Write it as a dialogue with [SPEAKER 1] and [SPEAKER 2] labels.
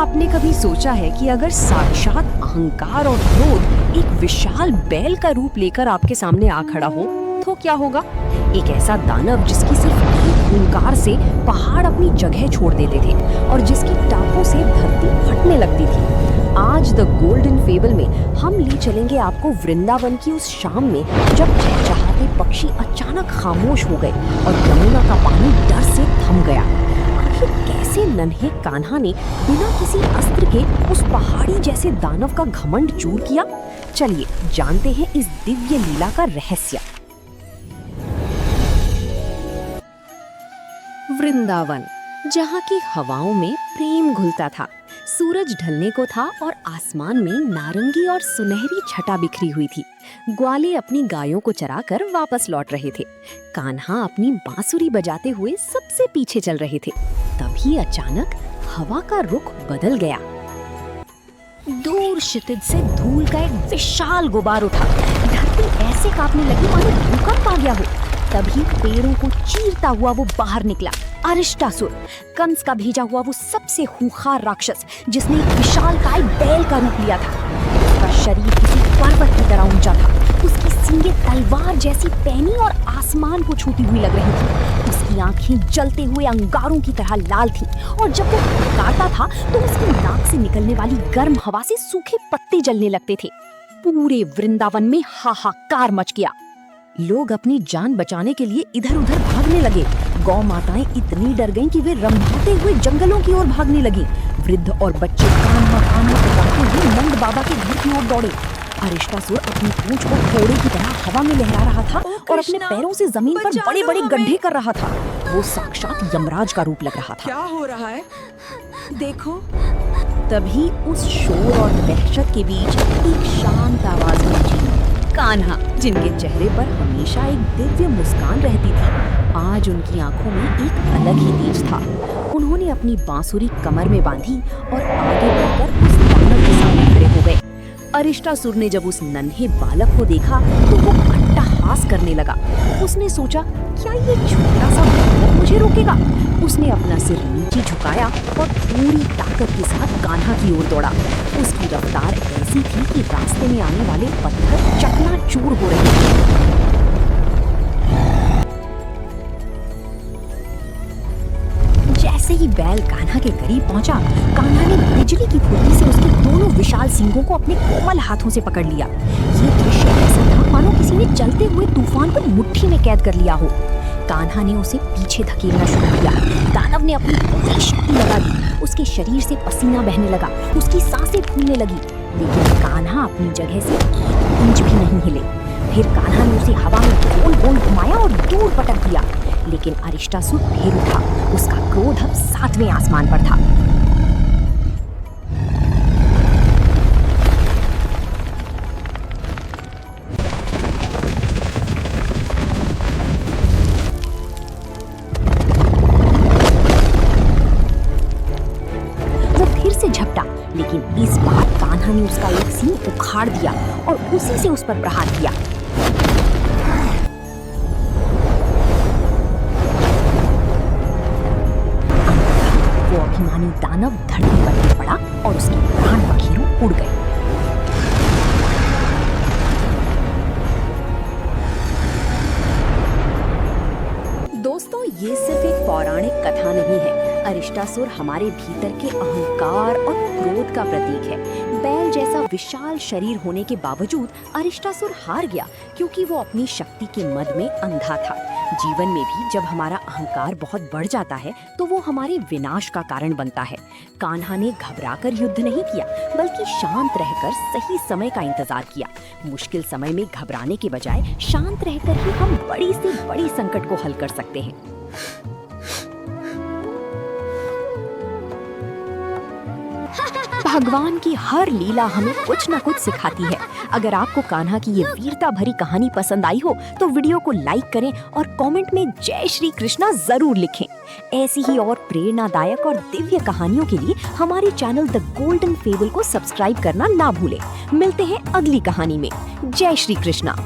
[SPEAKER 1] आपने कभी सोचा है कि अगर साक्षात अहंकार और क्रोध एक विशाल बैल का रूप लेकर आपके सामने आ खड़ा हो तो क्या होगा? एक ऐसा दानव जिसकी सिर्फ एक हुंकार से पहाड़ अपनी जगह छोड़ देते थे और जिसकी टापों से धरती फटने लगती थी। आज द गोल्डन फेबल में हम ले चलेंगे आपको वृंदावन की उस शाम में जब चहचहाते पक्षी अचानक खामोश हो गए और यमुना का पानी डर से थम गया। आखिर कैसे नन्हे कान्हा ने बिना किसी अस्त्र के उस पहाड़ी जैसे दानव का घमंड चूर किया? चलिए जानते हैं इस दिव्य लीला का रहस्य। वृंदावन, जहाँ की हवाओं में प्रेम घुलता था, सूरज ढलने को था और आसमान में नारंगी और सुनहरी छटा बिखरी हुई थी। ग्वाले अपनी गायों को चराकर वापस लौट रहे थे। कान्हा अपनी बांसुरी बजाते हुए सबसे पीछे चल रहे थे। तभी अचानक हवा का रुख बदल गया। दूर क्षितिज से धूल का एक विशाल गुबार उठा। धरती ऐसे कांपने लगी मानो भूकंप आ गया हो। तभी पेड़ों को चीरता हुआ वो बाहर निकला। अरिष्टासुर, कंस का भेजा हुआ वो सबसे खूंखार राक्षस जिसने एक विशालकाय बैल का रूप लिया था। उसका शरीर किसी पर्वत की तरह ऊंचा था। उसकी सींगें तलवार जैसी पैनी और आसमान को छूती हुई लग रही थी। उसकी आंखें जलते हुए अंगारों की तरह लाल थीं और जब वो फुफकारता था तो उसकी नाक से निकलने वाली गर्म हवा से सूखे पत्ते जलने लगते थे। पूरे वृंदावन में हाहाकार मच गया। लोग अपनी जान बचाने के लिए इधर उधर भागने लगे। गौ माताएं इतनी डर गईं कि वे रंभाते हुए जंगलों की ओर भागने लगी। वृद्ध और बच्चे कान पकड़ते हुए नंद बाबा के घर की ओर दौड़े। अरिष्टासुर अपनी पूंछ को घोड़े की तरह हवा में लहरा रहा था और अपने पैरों से जमीन पर बड़े-बड़े गड्ढे कर रहा था। वो साक्षात यमराज का रूप लग रहा था।
[SPEAKER 2] क्या हो रहा है? देखो।
[SPEAKER 1] तभी उस शोर और दहशत के बीच एक शांत आवाज गूंजी। कान्हा, जिनके चेहरे पर हमेशा एक दिव्य मुस्कान रहती थी, आज उनकी आंखों में एक अलग ही तेज था। उन्होंने अपनी बांसुरी कमर में बांधी और आगे बढ़कर उस दानव के सामने खड़े हो गए। अरिष्टासुर ने जब उस नन्हे बालक को देखा तो वो अट्टहास करने लगा। उसने सोचा, क्या ये छोटा सा बालक मुझे रोकेगा? उसने अपना सिर नीचे झुकाया और पूरी ताकत के साथ कान्हा की ओर दौड़ा। उसकी रफ्तार ऐसी थी कि रास्ते में आने वाले पत्थर चकनाचूर हो रहे थे। जैसे ही बैल कान्हा के करीब पहुंचा, कान्हा ने बिजली की फुर्ती से उसके दोनों विशाल सींगों को अपने कोमल हाथों से पकड़ लिया। ये दृश्य ऐसा था मानो किसी ने चलते हुए तूफान को मुट्ठी में कैद कर लिया हो। कान्हा ने उसे पीछे धकेलना शुरू किया। दानव ने अपनी पूरी शक्ति लगा दी। उसके शरीर से पसीना बहने लगा, उसकी सांसें फूलने लगी, लेकिन कान्हा अपनी जगह से एक इंच भी नहीं हिले। फिर कान्हा ने उसे हवा में गोल गोल घुमाया और दूर पटक दिया, लेकिन अरिष्टासुर फिर उठा। उसका क्रोध अब 7वें आसमान पर था। वो फिर से झपटा, लेकिन इस बार कान्हा ने उसका एक सींग उखाड़ दिया और उसी से उस पर प्रहार किया। अभिमानी दानव धरती पर गिर पड़ा और उसके प्राण पखेरु उड़ गए। दोस्तों, ये सिर्फ एक पौराणिक कथा नहीं है। अरिष्टासुर हमारे भीतर के अहंकार और क्रोध का प्रतीक है। बैल जैसा विशाल शरीर होने के बावजूद अरिष्टासुर हार गया क्योंकि वो अपनी शक्ति के मद में अंधा था। जीवन में भी जब हमारा अहंकार बहुत बढ़ जाता है तो वो हमारे विनाश का कारण बनता है। कान्हा ने घबराकर युद्ध नहीं किया, बल्कि शांत रहकर सही समय का इंतजार किया। मुश्किल समय में घबराने के बजाय शांत रहकर ही हम बड़ी से बड़ी संकट को हल कर सकते हैं। भगवान की हर लीला हमें कुछ न कुछ सिखाती है। अगर आपको कान्हा की ये वीरता भरी कहानी पसंद आई हो तो वीडियो को लाइक करें और कमेंट में जय श्री कृष्णा जरूर लिखें। ऐसी ही और प्रेरणादायक और दिव्य कहानियों के लिए हमारे चैनल द गोल्डन फेबल को सब्सक्राइब करना ना भूलें। मिलते हैं अगली कहानी में। जय श्री कृष्णा।